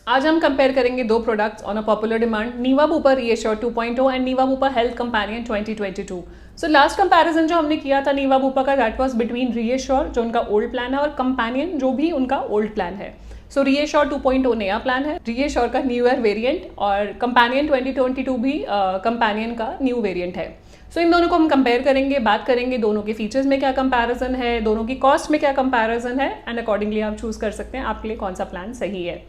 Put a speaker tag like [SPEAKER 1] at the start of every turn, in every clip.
[SPEAKER 1] आज हम कंपेयर करेंगे दो products on a popular demand, Niva Bupa reassure 2.0 and Niva Bupa health companion 2022। So last comparison जो हमने किया था नीवा बूपर का, दैट वाज बिटवीन रीएश्योर जो उनका ओल्ड प्लान है और कंपेनियन जो भी उनका ओल्ड प्लान है। सो रीएश्योर 2.0 नया प्लान है, रीएश्योर का न्यू ईयर वेरिएंट, और कंपेनियन 2022 भी कंपेनियन का न्यू वेरिएंट है। सो इन दोनों को हम कंपेयर करेंगे, बात करेंगे दोनों के फीचर्स में क्या कंपैरिजन है, दोनों की कॉस्ट में क्या कंपैरिजन है, एंड अकॉर्डिंगली आप चूज कर सकते हैं आपके लिए कौन सा प्लान सही है।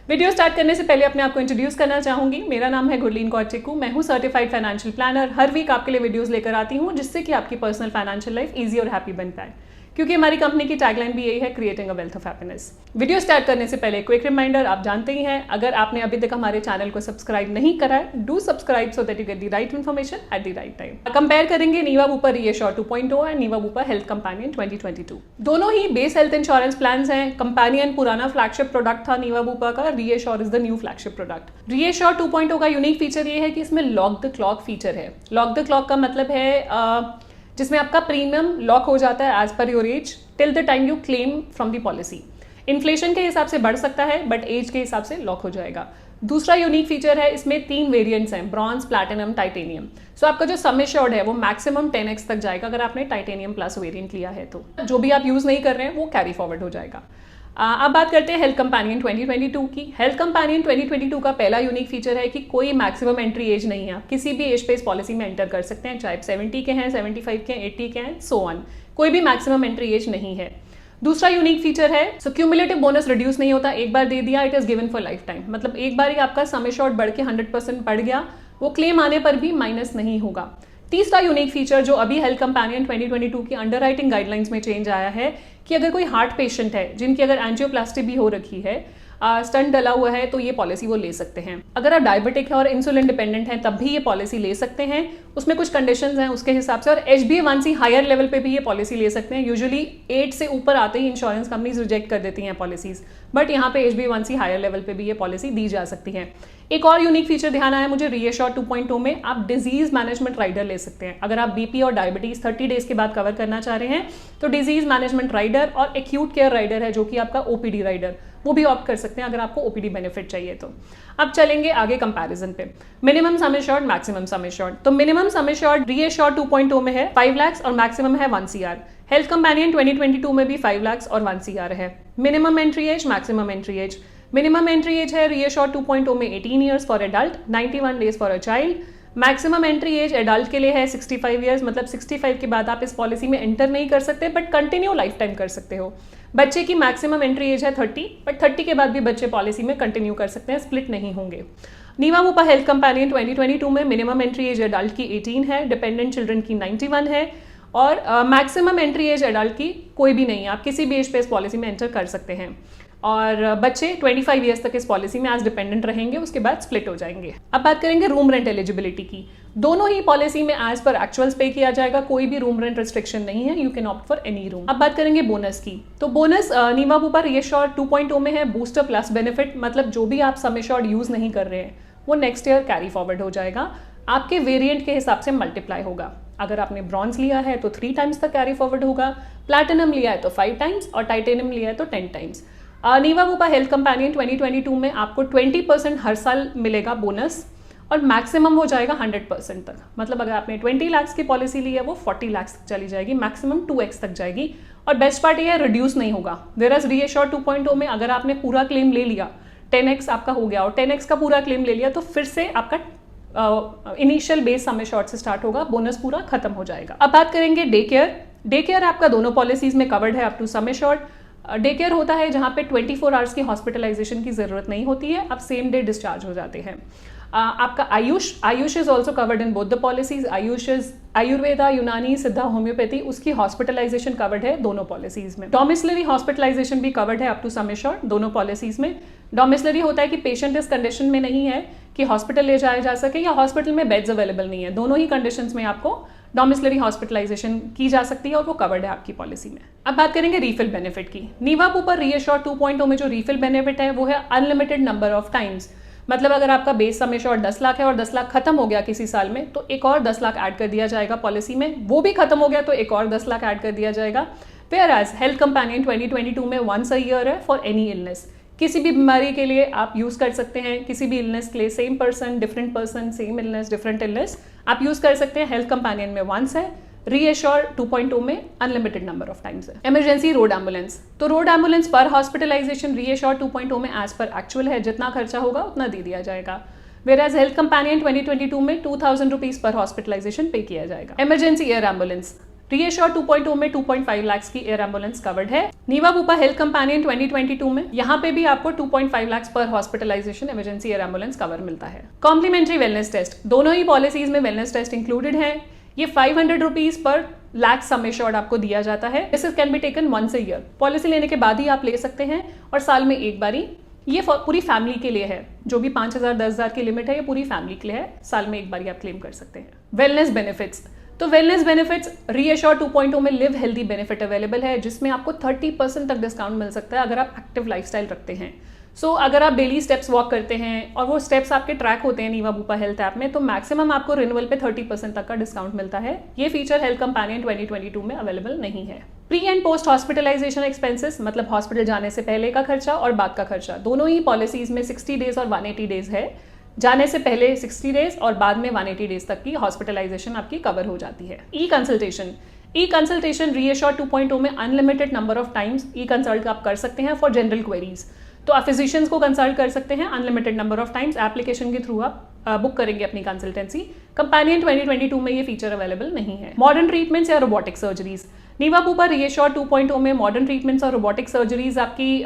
[SPEAKER 1] वीडियो स्टार्ट करने से पहले अपने आप को इंट्रोड्यूस करना चाहूंगी। मेरा नाम है गुरलीन कौर चिक्कू, मैं हूँ सर्टिफाइड फाइनेंशियल प्लानर। हर वीक आपके लिए वीडियोस लेकर आती हूँ जिससे कि आपकी पर्सनल फाइनेंशियल लाइफ इजी और हैप्पी बन पाए, क्योंकि हमारी कंपनी की टैगलाइन भी यही है, creating a wealth of happiness. Video start करने से पहले क्विक रिमाइंडर, आप जानते ही हैं, अगर आपने अभी तक हमारे चैनल को सब्सक्राइब नहीं करा है, do subscribe so that you get the right information at the right time. Compare करेंगे नीवा Bupa reassure 2.0 and Niva Bupa health companion 2022। दोनों ही बेस हेल्थ इंश्योरेंस प्लान हैं। कंपेनियन पुराना फ्लैगशिप प्रोडक्ट था नीवा बूपर का, reassure is the new flagship product. Reassure 2.0 का unique feature ये है कि इसमें लॉक द क्लॉक फीचर है। लॉक द क्लॉक का मतलब है जिसमें आपका प्रीमियम लॉक हो जाता है as per your age till the time you claim from the policy. Inflation के हिसाब से बढ़ सकता है बट एज के हिसाब से लॉक हो जाएगा। दूसरा यूनिक फीचर है, इसमें 3 वेरिएंट्स हैं, ब्रॉन्ज, प्लैटिनम, टाइटेनियम। सो आपका जो सम एश्योर्ड है वो मैक्सिमम 10x तक जाएगा अगर आपने टाइटेनियम प्लस वेरिएंट लिया है तो। जो भी आप यूज नहीं कर रहे हैं वो कैरी फॉरवर्ड हो जाएगा। अब बात करते हैं हेल्थ कंपेनियन 2022 की। हेल्थ कंपेनियन 2022 का पहला यूनिक फीचर है कि कोई मैक्सिमम एंट्री एज नहीं है। आप किसी भी एज पे इस पॉलिसी में एंटर कर सकते हैं, चाहे 70 के हैं, 75 के हैं, 80 के हैं, सो ऑन। कोई भी मैक्सिमम एंट्री एज नहीं है। दूसरा यूनिक फीचर है, सो क्यूमुलेटिव बोनस रिड्यूस नहीं होता, एक बार दे दिया it is given for life time. मतलब एक बार ही आपका सम एश्योर्ड बढ़ के 100% बढ़ गया, वो क्लेम आने पर भी माइनस नहीं होगा। तीसरा यूनिक फीचर जो अभी हेल्थ कंपेनियन 2022 की अंडरराइटिंग गाइडलाइंस में चेंज आया है कि अगर कोई हार्ट पेशेंट है जिनकी अगर एंजियोप्लास्टी भी हो रखी है, स्टंट डला हुआ है, तो ये पॉलिसी वो ले सकते हैं। अगर आप डायबिटिक है और इंसुलिन डिपेंडेंट हैं तब भी ये पॉलिसी ले सकते हैं, उसमें कुछ कंडीशंस हैं उसके हिसाब से। और HbA1c हायर लेवल पे भी ये पॉलिसी ले सकते हैं। यूजुअली 8 से ऊपर आते ही इंश्योरेंस कंपनीज रिजेक्ट कर देती हैं पॉलिसीज, बट यहाँ पे HbA1c हायर लेवल पे भी ये पॉलिसी दी जा सकती है। एक और यूनिक फीचर ध्यान आया मुझे, रीएश्योर 2.0 में आप डिजीज मैनेजमेंट राइडर ले सकते हैं। अगर आप बीपी और डायबिटीज 30 डेज के बाद कवर करना चाह रहे हैं तो डिजीज मैनेजमेंट राइडर और एक्यूट केयर राइडर है जो कि आपका ओपीडी राइडर, वो भी ऑप्ट कर सकते हैं अगर आपको ओपीडी बेनिफिट चाहिए तो। अब चलेंगे आगे कंपैरिजन पे। Minimum sum assured, maximum sum assured. तो मिनिमम सम एश्योर्ड रीएश्योर 2.0 में है 5 लाख और मैक्सिमम है 1 CR। हेल्थ कंपेनियन 2022 में भी 5 लाख और 1 CR है। Minimum entry age, maximum entry age. Minimum entry age है रीएश्योर 2.0 में 18 years for adult, 91 days for a child. Maximum entry age adult के लिए है 65 ईयर्स, मतलब 65 के बाद आप इस पॉलिसी में एंटर नहीं कर सकते बट कंटिन्यू लाइफ टाइम कर सकते हो। बच्चे की मैक्सिमम एंट्री एज है 30, बट 30 के बाद भी बच्चे पॉलिसी में कंटिन्यू कर सकते हैं, स्प्लिट नहीं होंगे। नीवा बूपर हेल्थ कंपेनियन 2022 में मिनिमम एंट्री एज एडल्ट की 18 है, डिपेंडेंट चिल्ड्रन की 91 है, और मैक्सिमम एंट्री एज एडल्ट की कोई भी नहीं है। आप किसी भी एज पे इस पॉलिसी में एंटर कर सकते हैं, और बच्चे 25 ईयर्स तक इस पॉलिसी में एज डिपेंडेंट रहेंगे, उसके बाद स्प्लिट हो जाएंगे। अब बात करेंगे रूम रेंट एलिजिबिलिटी की। दोनों ही पॉलिसी में एज पर एक्चुअल्स पे किया जाएगा, कोई भी रूम रेंट रिस्ट्रिक्शन नहीं है, you can opt for any room. अब बात करेंगे बोनस की। तो बोनस नीवा बूपर रीएश्योर 2.0 में है बूस्टर प्लस बेनिफिट, मतलब जो भी आप सम एश्योर्ड यूज नहीं कर रहे हैं वो नेक्स्ट ईयर कैरी फॉरवर्ड हो जाएगा, आपके वेरिएंट के हिसाब से मल्टीप्लाई होगा। अगर आपने ब्रॉन्ज लिया है तो 3 टाइम्स तक कैरी फॉरवर्ड होगा, प्लैटिनम लिया है तो 5 टाइम्स और टाइटेनियम लिया है तो 10 टाइम्स। नीवा बूपर हेल्थ कंपेनियन 2022 में आपको 20% हर साल मिलेगा बोनस, और मैक्सिमम हो जाएगा 100% तक। मतलब अगर आपने 20 लाख की पॉलिसी ली है वो 40 लाख तक चली जाएगी, मैक्सिमम 2x तक जाएगी। और बेस्ट पार्ट ये है, रिड्यूस नहीं होगा। वेयरएज रीएश्योर 2.0 में अगर आपने पूरा क्लेम ले लिया, 10x आपका हो गया और 10x का पूरा क्लेम ले लिया, तो फिर से आपका इनिशियल बेस सम एश्योर्ड से स्टार्ट होगा, बोनस पूरा खत्म हो जाएगा। अब बात करेंगे डे केयर। डे केयर आपका दोनों पॉलिसीज में कवर्ड है up to sum assured. Day care होता है जहाँ पे 24 आवर्स की हॉस्पिटलाइजेशन की जरूरत नहीं होती है, आप सेम डे डिस्चार्ज हो जाते हैं। आपका Ayush is also covered in both the policies. Ayush is Ayurveda, यूनानी, सिद्धा, होम्योपैथी, उसकी हॉस्पिटलाइजेशन कवर्ड है दोनों पॉलिसीज में। डोमिसलरी हॉस्पिटलाइजेशन भी कवर्ड है अप टू सम एश्योर्ड दोनों पॉलिसीज में। डोमिसलरी होता है कि पेशेंट इस कंडीशन में नहीं है कि हॉस्पिटल ले जाया जा सके, या हॉस्पिटल में बेड्स अवेलेबल नहीं है, दोनों ही कंडीशंस में आपको डोमिसलरी हॉस्पिटलाइजेशन की जा सकती है और वो कवर्ड है आपकी पॉलिसी में। अब बात करेंगे रीफिल बेनिफिट की। नीवा बूपर रीएश्योर 2.0 में जो रीफिल बेनिफिट है वो है अनलिमिटेड नंबर ऑफ टाइम्स। मतलब अगर आपका बेस सम एश्योर्ड 10 लाख है और 10 लाख खत्म हो गया किसी साल में, तो एक और 10 लाख ऐड कर दिया जाएगा पॉलिसी में, वो भी खत्म हो गया तो एक और 10 लाख ऐड कर दिया जाएगा। Whereas हेल्थ कंपेनियन 2022 में 1 ईयर है फॉर एनी इलनेस, किसी भी बीमारी के लिए आप यूज़ कर सकते हैं, किसी भी इलनेस के लिए same person same illness different illness आप यूज़ कर सकते हैं। हेल्थ कंपेनियन में वंस है, रीएश्योर 2.0 में अनलिमिटेड नंबर ऑफ टाइम्स है। इमरजेंसी रोड एम्बुलेंस, तो रोड एम्बुलेंस पर हॉस्पिटलाइजेशन रीएश्योर 2.0 में एज पर एक्चुअल है, जितना खर्चा होगा उतना दे दिया जाएगा। वेराज हेल्थ कंपेनियन 2022 में 2000 रुपीज पर हॉस्पिटलाइजेशन पे किया जाएगा। इमरजेंसी एयर एम्बुलेंस, रीएश्योर 2.0 में 2.5 लाख की एयर एम्बुलेंस कवर्ड है। नीवा बुपा हेल्थ कंपेनियन 2022 में यहाँ पे भी आपको 2.5 लाख पर hospitalisation emergency air ambulance cover मिलता है। कॉम्प्लीमेंट्री वेलनेस टेस्ट, दोनों ही पॉलिसीज में वेलनेस टेस्ट इंक्लूडेड है। ये 500 rupees per lakh sum assured आपको दिया जाता है। This can be taken once a year, policy लेने के बाद ही आप ले सकते हैं और साल में एक बारी। ये पूरी फैमिली के लिए है, जो भी 5000 10,000 की लिमिट है ये पूरी फैमिली के लिए है, साल में एक बारी आप क्लेम कर सकते हैं। वेलनेस बेनिफिट्स, तो वेलनेस बेनिफिट्स रीएश्योर 2.0 में लिव हेल्दी बेनिफिट अवेलेबल है, जिसमें आपको 30% तक डिस्काउंट मिल सकता है अगर आप एक्टिव लाइफस्टाइल रखते हैं। सो अगर आप डेली स्टेप्स वॉक करते हैं और वो स्टेप्स आपके ट्रैक होते हैं नीवा बुपा हेल्थ ऐप में, तो मैक्सिमम आपको रिन्यूअल पे 30% तक का डिस्काउंट मिलता है। ये फीचर हेल्थ कंपेनियन 2022 में अवेलेबल नहीं है। Pre and post hospitalisation expenses, मतलब हॉस्पिटल जाने से पहले का खर्चा और बाद का खर्चा, दोनों ही पॉलिसीज में 60 डेज और 180 डेज है। जाने से पहले 60 डेज और बाद में 180 डेज तक की हॉस्पिटलाइजेशन आपकी कवर हो जाती है। ई कंसल्टेशन रीएश्योर 2.0 में unlimited number of times E consult आप कर सकते हैं फॉर जनरल क्वेरीज। तो आप फिजिशियंस को कंसल्ट कर सकते हैं unlimited number of times, application के थ्रू आप बुक करेंगे अपनी कंसल्टेंसी। कंपेनियन 2022 में ये फीचर अवेलेबल नहीं है। मॉडर्न ट्रीटमेंट्स या रोबोटिक सर्जरीज, नीवा बुपा रीएश्योर 2.0 में मॉडर्न ट्रीटमेंट्स और रोबोटिक सर्जरीज आपकी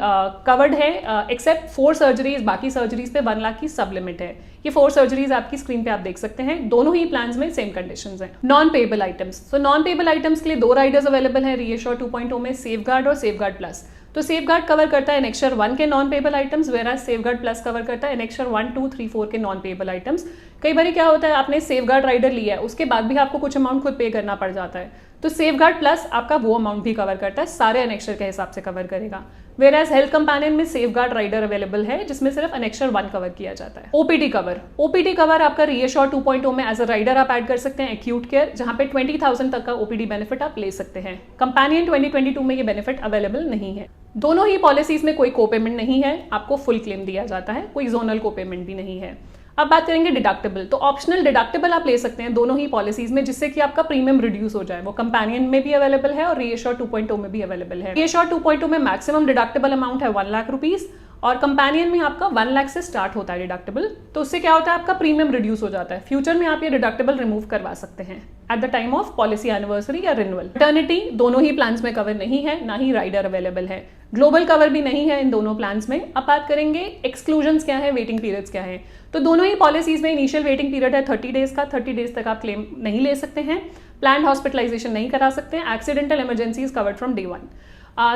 [SPEAKER 1] कवर्ड है, एक्सेप्ट 4 सर्जरीज, बाकी सर्जरीज पे 1 लाख की सब लिमिट है। ये 4 सर्जरीज आपकी स्क्रीन पे आप देख सकते हैं, दोनों ही प्लान्स में सेम कंडीशंस हैं। नॉन पेएबल आइटम्स, तो नॉन पेएबल आइटम्स के लिए 2 राइडर्स अवेलेबल हैं रीएश्योर 2.0 में, सेफगार्ड और सेफगार्ड प्लस। तो सेफगार्ड कवर करता है एनेक्चर 1 के non payable items, वेराज safeguard plus cover करता है एनेक्चर 1, 2, 3, 4 के नॉन पेएबल आइटम्स। कई बार क्या होता है, आपने सेफगार्ड राइडर लिया है, उसके बाद भी आपको कुछ अमाउंट खुद पे करना पड़ जाता है, तो सेफगार्ड प्लस आपका वो अमाउंट भी कवर करता है, सारे एनेक्चर के हिसाब से कवर करेगा। वेराज हेल्थ कंपेनियन में सेफगार्ड राइडर अवेलेबल है, जिसमें सिर्फ एनेक्चर 1 कवर किया जाता है। ओपीडी कवर आपका रीएश्योर 2.0 में एज अ राइडर आप ऐड कर सकते हैं एक्यूट केयर, जहां पे 20,000 तक का ओपीडी बेनिफिट आप ले सकते हैं। कंपेनियन 2022 में ये बेनिफिट अवेलेबल नहीं है। दोनों ही पॉलिसीज में कोई कोपेमेंट नहीं है, आपको फुल क्लेम दिया जाता है, कोई जोनल कोपेमेंट भी नहीं है। अब बात करेंगे डिडक्टेबल, तो ऑप्शनल डिडक्टेबल आप ले सकते हैं दोनों ही पॉलिसीज में, जिससे कि आपका प्रीमियम रिड्यूस हो जाए। वो कंपेनियन में भी अवेलेबल है और रीएश्योर 2.0 में भी अवेलेबल है। रीएश्योर 2.0 में मैक्सिमम डिडक्टेबल अमाउंट है 1 लाख रुपीज और कंपेनियन में आपका 1 लाख से स्टार्ट होता है डिडक्टेबल। तो उससे क्या होता है, आपका प्रीमियम रिड्यूस हो जाता है। फ्यूचर में आप ये डिडक्टेबल रिमूव करवा सकते हैं at the time of policy anniversary या रिन्यूअल। मैटरनिटी दोनों ही प्लान्स में कवर नहीं है, ना ही राइडर अवेलेबल है। ग्लोबल कवर भी नहीं है इन दोनों प्लान्स में। अब बात करेंगे एक्सक्लूजन्स क्या है, वेटिंग पीरियड्स क्या है। तो दोनों ही पॉलिसीज में इनिशियल वेटिंग पीरियड है 30 डेज का, 30 डेज तक आप क्लेम नहीं ले सकते हैं, प्लान्ड हॉस्पिटलाइजेशन नहीं करा सकते हैं, accidental emergencies covered from day 1।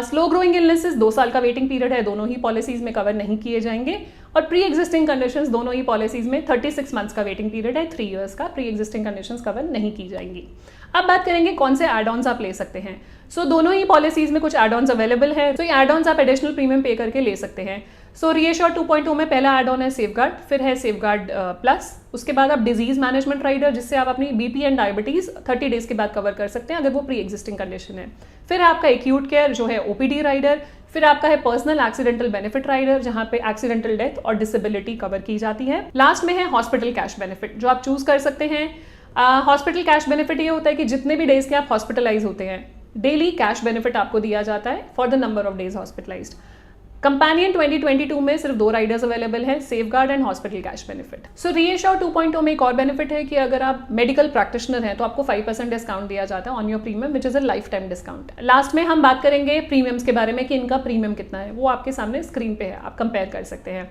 [SPEAKER 1] Slow growing illnesses 2 साल का वेटिंग पीरियड है, दोनों ही पॉलिसीज में कवर नहीं किए जाएंगे। और प्री एग्जिस्टिंग कंडीशंस दोनों ही पॉलिसीज में 36 मंथ्स का वेटिंग पीरियड है, 3 इयर्स का, प्री एग्जिस्टिंग कंडीशंस कवर नहीं की जाएंगी। अब बात करेंगे कौन से एड ऑन्स आप ले सकते हैं। सो दोनों ही पॉलिसीज में कुछ एड ऑन्स अवेलेबल है, तो ये एड ऑन्स आप एडिशनल प्रीमियम पे करके ले सकते हैं। सो रीएश्योर 2.0 में पहला एड ऑन है सेफगार्ड, फिर है सेफगार्ड प्लस, उसके बाद आप डिजीज मैनेजमेंट राइडर, जिससे आप अपनी बीपी एंड डायबिटीज 30 डेज के बाद कवर कर सकते हैं अगर वो प्री एग्जिस्टिंग कंडीशन है। फिर आपका एक्यूट केयर जो है ओपीडी राइडर, फिर आपका है पर्सनल एक्सीडेंटल बेनिफिट राइडर, जहां पे एक्सीडेंटल डेथ और डिसेबिलिटी कवर की जाती है। लास्ट में है हॉस्पिटल कैश बेनिफिट, जो आप चूज कर सकते हैं। हॉस्पिटल कैश बेनिफिट ये होता है कि जितने भी डेज के आप हॉस्पिटलाइज होते हैं, डेली कैश बेनिफिट आपको दिया जाता है for the number of days hospitalised. Companion 2022 में सिर्फ 2 राइडर्स अवेलेबल है, safeguard and hospital cash benefit. So reassure 2.0 में एक और बेनिफिट है कि अगर आप मेडिकल प्रैक्टिशनर हैं तो आपको 5% डिस्काउंट दिया जाता है on your premium, which is a life time discount. Last में हम बात करेंगे प्रीमियम्स के बारे में कि इनका प्रीमियम कितना है, वो आपके सामने स्क्रीन पे है, आप कंपेयर कर सकते हैं।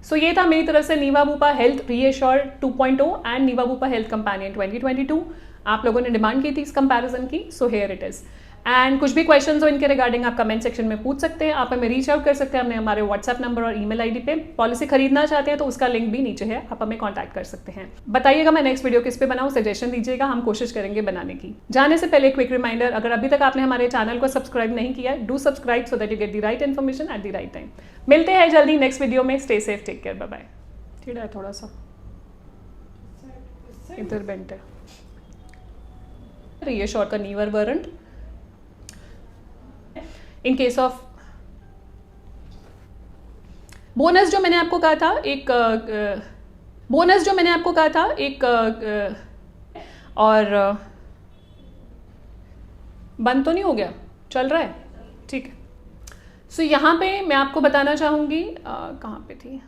[SPEAKER 1] सो ये था मेरी तरफ से Niva Bupa health reassure 2.0 and Niva Bupa health companion 2022। आप लोगों ने डिमांड की थी इस कंपैरिजन की, so here it is. And कुछ भी क्वेश्चंस हो इनके रिगार्डिंग आप कमेंट सेक्शन में पूछ सकते हैं, आप हमें रीच आउट कर सकते हैं हमारे व्हाट्सएप नंबर और ईमेल आईडी पे। पॉलिसी खरीदना चाहते हैं तो उसका लिंक भी नीचे है, आप हमें कांटेक्ट कर सकते हैं। बताइएगा मैं नेक्स्ट वीडियो किस पे बनाऊं, सजेशन दीजिएगा, हम कोशिश करेंगे बनाने की। जाने से पहले क्विक रिमाइंडर, अगर अभी तक आपने हमारे चैनल को सब्सक्राइब नहीं किया है, do subscribe so that you get the right information at the right time. मिलते हैं जल्दी नेक्स्ट वीडियो में, stay safe, take care, bye bye. ठीक है, थोड़ा सा इधर बेंट है रीएश्योर का नीवर वारंट। इन केस ऑफ बोनस जो मैंने आपको कहा था एक बोनस जो मैंने आपको कहा था एक और बंद तो नहीं हो गया, चल रहा है, ठीक है। सो यहाँ पे मैं आपको बताना चाहूँगी कहाँ पे थी